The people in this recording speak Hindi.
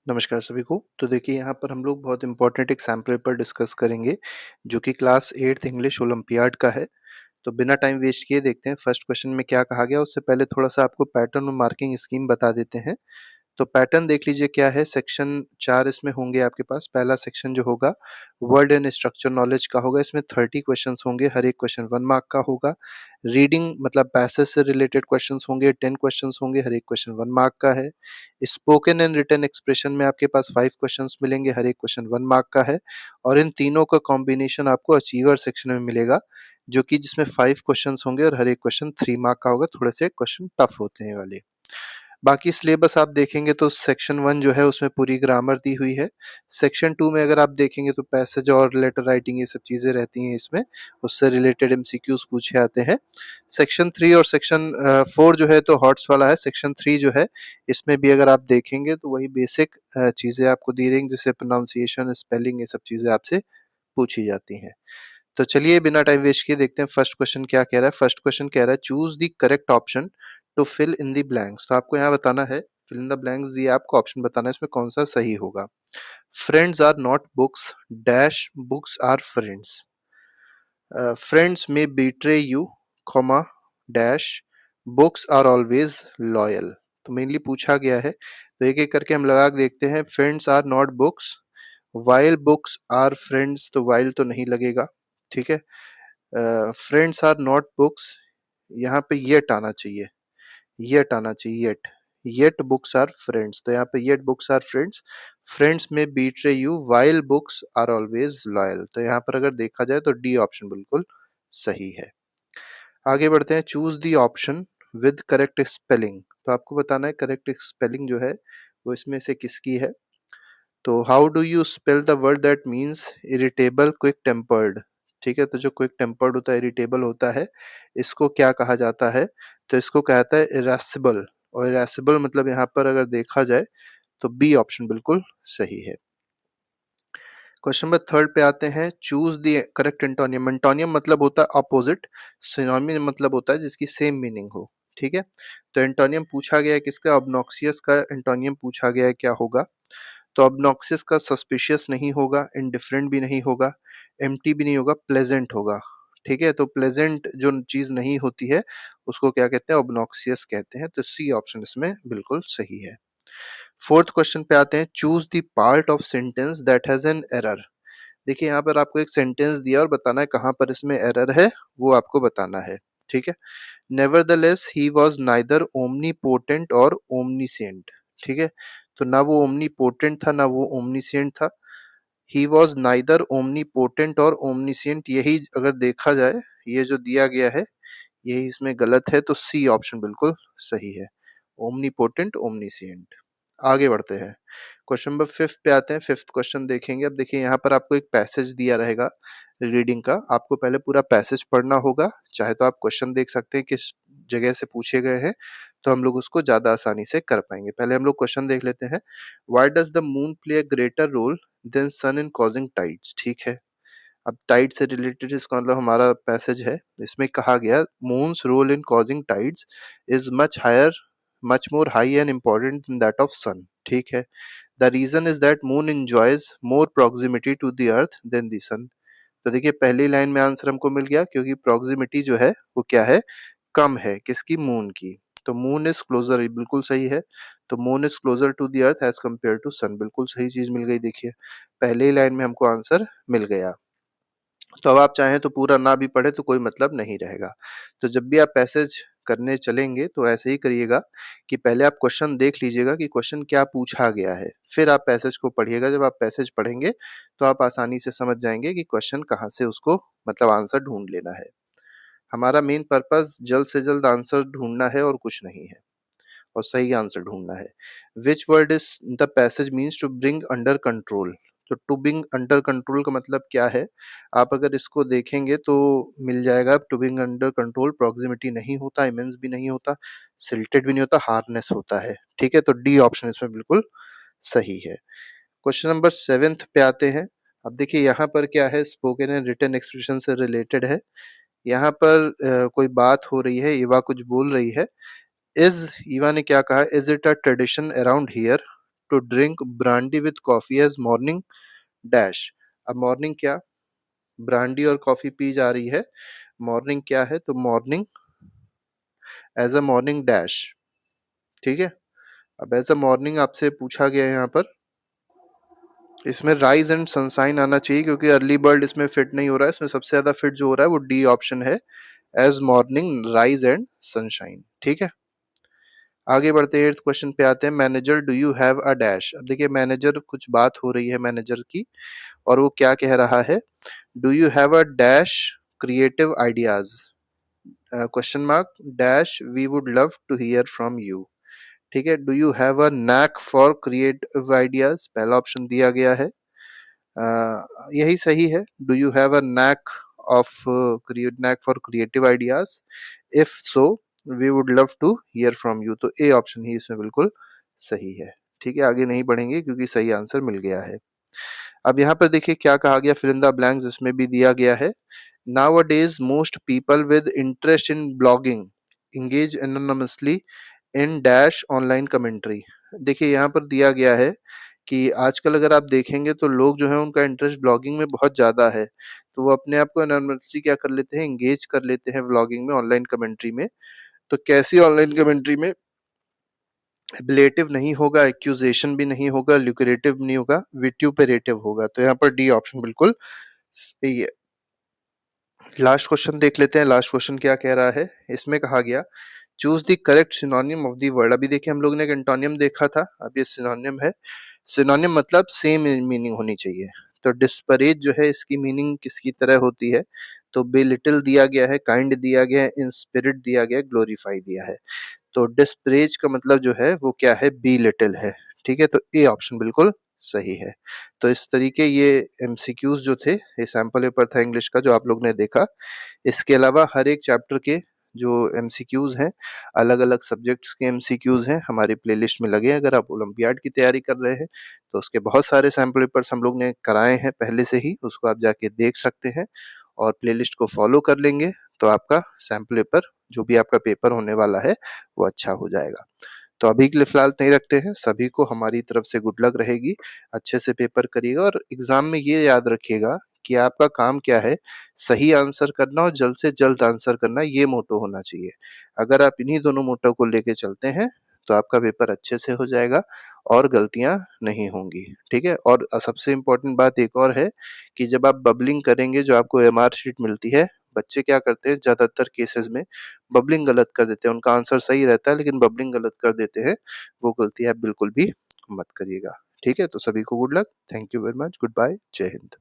नमस्कार सभी को। तो देखिए यहाँ पर हम लोग बहुत इम्पोर्टेंट एक सैम्पल पेपर डिस्कस करेंगे, जो कि क्लास 8th इंग्लिश ओलंपियाड का है। तो बिना टाइम वेस्ट किए देखते हैं फर्स्ट क्वेश्चन में क्या कहा गया। उससे पहले थोड़ा-सा आपको पैटर्न और मार्किंग स्कीम बता देते हैं। तो पैटर्न देख लीजिए क्या है। सेक्शन 4 इसमें होंगे आपके पास। पहला सेक्शन जो होगा वर्ड एंड स्ट्रक्चर नॉलेज का होगा। इसमें 30 क्वेश्चंस होंगे, हर एक क्वेश्चन 1 मार्क का होगा। रीडिंग मतलब पैसेज से रिलेटेड क्वेश्चंस होंगे, 10 क्वेश्चंस होंगे, हर एक क्वेश्चन 1 मार्क का है। स्पोकन एंड रिटन एक्सप्रेशन में आपके पास 5 क्वेश्चंस मिलेंगे, हर एक क्वेश्चन 1 मार्क का है। और इन तीनों का कॉम्बिनेशन आपको अचीवर सेक्शन में मिलेगा, जो कि जिसमें 5 क्वेश्चंस होंगे और हर एक क्वेश्चन 3 मार्क का होगा। थोड़े से क्वेश्चन टफ होते हैं ये वाले। बाकी सिलेबस आप देखेंगे तो सेक्शन 1 जो है उसमें पूरी ग्रामर दी हुई है। सेक्शन 2 में अगर आप देखेंगे तो पैसेज और लेटर राइटिंग ये सब चीज़ें रहती हैं इसमें, उससे रिलेटेड एमसीक्यूज़ पूछे आते हैं। सेक्शन 3 और सेक्शन 4 जो है तो हॉट्स वाला है। सेक्शन 3 जो है इसमें भी अगर आप देखेंगे तो वही बेसिक चीज़ें आपको दी रहेंगी, जैसे प्रोनाउंसिएशन, स्पेलिंग, ये सब चीज़ें आपसे पूछी जाती हैं। तो चलिए बिना टाइम वेस्ट किए देखते हैं फर्स्ट क्वेश्चन क्या कह रहा है। फर्स्ट क्वेश्चन कह रहा है choose the correct option to fill in the blanks. तो आपको यहाँ बताना है, फिल इन द ब्लैंक्स दिए, आपको ऑप्शन बताना है इसमें कौन सा सही होगा। Friends are not books, dash books are friends. Friends may betray you, comma dash books are always loyal. तो मेनली पूछा गया है, तो एक एक करके हम लगा के देखते हैं। Friends are not books, while books are friends, तो वाइल तो नहीं लगेगा, ठीक है। फ्रेंड्स आर नॉट बुक्स, यहाँ पे येट आना चाहिए, येट आना चाहिए, yet, yet books are friends. तो यहाँ पे yet books are friends. Friends may betray you while books are always loyal. तो यहाँ पर अगर देखा जाए तो डी ऑप्शन बिल्कुल सही है। आगे बढ़ते हैं। Choose the option with correct spelling. तो आपको बताना है करेक्ट स्पेलिंग जो है वो इसमें से किसकी है। तो how do you spell the word that means irritable quick tempered. ठीक है, तो जो क्विक टेम्पर्ड होता है, इरिटेबल होता है, इसको क्या कहा जाता है। तो इसको कहता है इरेसिबल। और इरेसिबल मतलब यहाँ पर अगर देखा जाए तो बी ऑप्शन बिल्कुल सही है। क्वेश्चन नंबर थर्ड पे आते हैं। Choose the correct antonym. Antonym मतलब होता है अपोजिट, सिनोनिम मतलब होता है जिसकी सेम मीनिंग हो, ठीक है। तो एंटोनियम पूछा गया है किसका, ऑब्नॉक्सियस का एंटोनियम पूछा गया है, क्या होगा। तो ऑब्नॉक्सियस का सस्पिशियस नहीं होगा, इंडिफरेंट भी नहीं होगा, एम्प्टी भी नहीं होगा, प्लेजेंट होगा, ठीक है। तो प्लेजेंट जो चीज नहीं होती है उसको क्या कहते हैं, ऑब्नॉक्सियस कहते हैं। तो सी ऑप्शन इसमें बिल्कुल सही है। फोर्थ क्वेश्चन पे आते हैं। Choose the part of sentence that has an error. देखिए यहाँ पर आपको एक सेंटेंस दिया और बताना है कहाँ पर इसमें एरर है, वो आपको बताना है, ठीक है। Nevertheless he was neither omnipotent और ओमनीसेंट, ठीक है। तो ना वो ओमनीपोटेंट था ना वो ओमनीसेंट था। ही वॉज नाइदर ओमनीपोटेंट और ओमनीसेंट, यही अगर देखा जाए ये जो दिया गया है यही इसमें गलत है। तो सी ऑप्शन बिल्कुल सही है, ओमनीपोटेंट ओमनीसेंट। आगे बढ़ते हैं। क्वेश्चन नंबर फिफ्थ पे आते हैं। फिफ्थ क्वेश्चन देखेंगे। अब देखिए यहाँ पर आपको एक पैसेज दिया रहेगा रीडिंग का, आपको पहले पूरा पैसेज पढ़ना होगा। चाहे तो आप क्वेश्चन देख सकते हैं किस जगह से पूछे गए हैं, तो हम लोग उसको ज्यादा आसानी से कर पाएंगे। पहले हम लोग क्वेश्चन देख लेते हैं। Why does the moon play a greater role than sun in causing tides, ठीक है। अब टाइड से रिलेटेड इसका मतलब हमारा पैसेज है। इसमें कहा गया moon's role in causing tides is much higher, much more high and important than that of sun, ठीक है। The reason is that moon enjoys more proximity to the earth than the sun. तो देखिए पहली लाइन में आंसर हमको मिल गया, क्योंकि प्रॉक्सिमिटी जो है वो क्या है, कम है, किसकी, मून की। तो मून इज क्लोजर, ये बिल्कुल सही है। तो moon is closer to the earth as compare to sun, बिल्कुल सही चीज मिल गई। देखिए पहले ही लाइन में हमको आंसर मिल गया। तो अब आप चाहें तो पूरा ना भी पढ़े तो कोई मतलब नहीं रहेगा। तो जब भी आप पैसेज करने चलेंगे तो ऐसे ही करिएगा कि पहले आप क्वेश्चन देख लीजिएगा कि क्वेश्चन क्या पूछा गया है, फिर आप पैसेज को पढ़िएगा। जब आप पैसेज पढ़ेंगे तो आप आसानी से समझ जाएंगे कि क्वेश्चन कहाँ से उसको मतलब आंसर ढूंढ लेना है। हमारा मेन पर्पस जल्द से जल्द आंसर ढूंढना है और कुछ नहीं है, और सही आंसर ढूंढना है। Which word is the passage means to bring under control. तो टू ब्रिंग अंडर कंट्रोल का मतलब क्या है, आप अगर इसको देखेंगे तो मिल जाएगा। To bring under control proximity नहीं होता, इमेंस भी नहीं होता, सिल्टेड भी नहीं होता, हार्डनेस होता है, ठीक है। तो डी ऑप्शन इसमें बिल्कुल सही है। क्वेश्चन नंबर सेवेंथ पे आते हैं। अब देखिए यहाँ पर क्या है, स्पोकन एंड रिटन एक्सप्रेशन से रिलेटेड है। यहाँ पर कोई बात हो रही है, युवा कुछ बोल रही है। इज ईवा ने क्या कहा, is it a tradition around here to drink brandy with coffee as morning dash. अब मॉर्निंग क्या, ब्रांडी और कॉफी पी जा रही है, मॉर्निंग क्या है, तो morning as a morning dash. ठीक है, अब एज अ मॉर्निंग आपसे पूछा गया है यहाँ पर, इसमें राइज एंड सनशाइन आना चाहिए क्योंकि अर्ली बर्ड इसमें फिट नहीं हो रहा है, इसमें सबसे ज्यादा फिट जो हो रहा है वो डी ऑप्शन है, as morning rise and sunshine. ठीक है, आगे बढ़ते हैं, 8th क्वेश्चन पे आते हैं, manager do you have a dash. अब देखिए मैनेजर, कुछ बात हो रही है मैनेजर की, और वो क्या कह रहा है, do you have a dash creative ideas, question mark dash we would love to hear from you. ठीक है, do you have a knack for creative ideas, पहला ऑप्शन दिया गया है, यही सही है, do you have a knack of knack for creative ideas, if so we would love to hear from you, तो ए ऑप्शन ही इसमें बिल्कुल सही है। ठीक है, आगे नहीं बढ़ेंगे क्योंकि सही आंसर मिल गया है। अब यहाँ पर देखिए क्या कहा गया, फिल इन द ब्लैंक्स इसमें भी दिया गया है, nowadays most people with interest in blogging engage anonymously in dash online commentary. देखिए यहाँ पर दिया गया है कि आजकल अगर आप देखेंगे तो लोग जो है उनका इंटरेस्ट ब्लॉगिंग में बहुत ज़्यादा है, तो वो अपने आप को एनोनिमसली क्या कर लेते हैं, एंगेज कर लेते हैं ब्लॉगिंग में, ऑनलाइन कमेंट्री में। तो कैसी ऑनलाइन कमेंट्री में, एबिलेटिव नहीं होगा, एक्यूजेशन भी नहीं होगा, ल्यूक्रेटिव नहीं होगा, विट्यूपेरेटिव होगा, तो यहाँ पर डी ऑप्शन बिल्कुल सही है। लास्ट क्वेश्चन देख लेते हैं, लास्ट क्वेश्चन क्या कह रहा है, इसमें कहा गया choose the correct synonym of the word. अभी देखिए हम लोग ने एक एंटोनियम देखा था, अब ये सिनोनिम है, सिनोनिम मतलब सेम मीनिंग होनी चाहिए। तो डिस्परेज जो है इसकी मीनिंग किसकी तरह होती है, तो बेलिटिल दिया गया है, काइंड दिया गया है, इंस्पिरिट दिया गया है, ग्लोरीफाई दिया है। तो डिस्परेज का मतलब जो है वो क्या है, बी लिटिल है। ठीक है, तो ए ऑप्शन बिल्कुल सही है। तो इस तरीके ये एमसीक्यूज जो थे, ये सैंपल पेपर था इंग्लिश का जो आप लोग ने देखा। इसके अलावा हर एक चैप्टर के जो एमसीक्यूज हैं, अलग अलग सब्जेक्ट्स के एमसीक्यूज हैं, हमारी प्लेलिस्ट में लगे हैं। अगर आप ओलंपियाड की तैयारी कर रहे हैं तो उसके बहुत सारे सैंपल पेपर्स हम लोग ने कराए हैं पहले से ही, उसको आप जाके देख सकते हैं और प्लेलिस्ट को फॉलो कर लेंगे तो आपका सैंपल पेपर, जो भी आपका पेपर होने वाला है, वो अच्छा हो जाएगा। तो अभी के लिए फिलहाल नहीं रखते हैं, सभी को हमारी तरफ से गुड लक रहेगी, अच्छे से पेपर करिएगा और एग्जाम में ये याद रखिएगा कि आपका काम क्या है, सही आंसर करना और जल्द से जल्द आंसर करना, ये मोटो होना चाहिए। अगर आप इन्हीं दोनों मोटो को लेके चलते हैं तो आपका पेपर अच्छे से हो जाएगा और गलतियां नहीं होंगी। ठीक है, और सबसे इम्पोर्टेंट बात एक और है कि जब आप बबलिंग करेंगे, जो आपको एमआर शीट मिलती है, बच्चे क्या करते हैं ज्यादातर केसेस में, बबलिंग गलत कर देते हैं, उनका आंसर सही रहता है लेकिन बबलिंग गलत कर देते हैं, वो गलती आप बिल्कुल भी मत करिएगा। ठीक है, तो सभी को good luck, thank you very much, goodbye, जय हिंद।